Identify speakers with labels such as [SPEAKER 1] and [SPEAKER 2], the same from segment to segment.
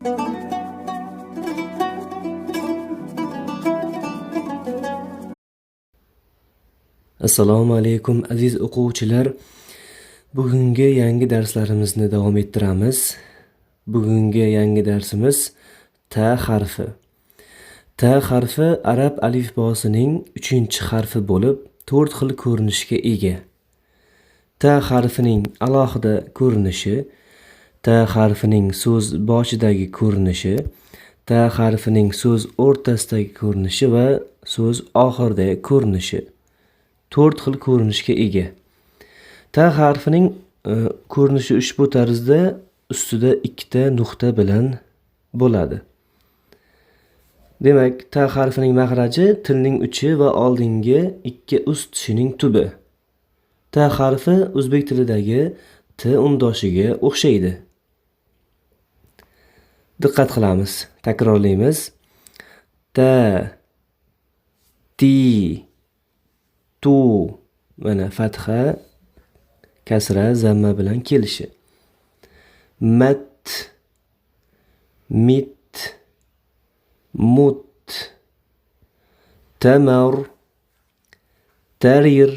[SPEAKER 1] Assalomu alaykum aziz o'quvchilar. Bugungi yangi darslarimizni davom ettiramiz. Bugungi yangi darsimiz ta harfi. Ta harfi arab alifbosining 3-harfi bo'lib, 4 xil ko'rinishga ega. Ta harfining alohida ko'rinishi, ta harfining so'z boshidagi ko'rinishi, ta harfining so'z o'rtasidagi ko'rinishi va so'z oxiridagi ko'rinishi 4 xil ko'rinishga ega. Ta harfining ko'rinishi ushbu tarzda ustida 2 ta nuqta bilan bo'ladi. Demak, ta harfining maxraji tilning uchi va oldingi 2 ust tishining tubi. Ta harfi o'zbek tilidagi t undoshiga o'xshaydi. Diqqat qilamiz, takrorlaymiz. Ta, ti, tu, mana fatha, kasra, zamma bilan kelishi. Mat, mit, mut, tamar, tarir,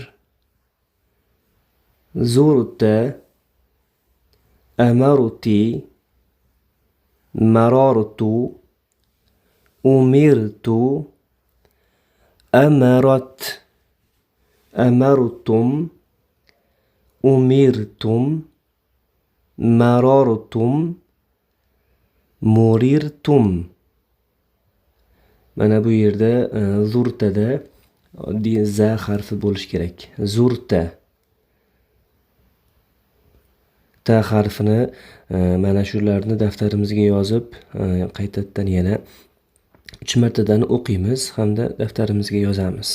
[SPEAKER 1] zurta, amaruti, marartu, umirtu, amarat, amartum, umirtum, marartum, murirtum. Mana bu yerda zurtada oddiy za harfi bo'lish kerak. Zurta. Ta harfini mana shularni daftarimizga yozib, qaytadan yana 3 martadan o'qiymiz hamda daftarimizga yozamiz.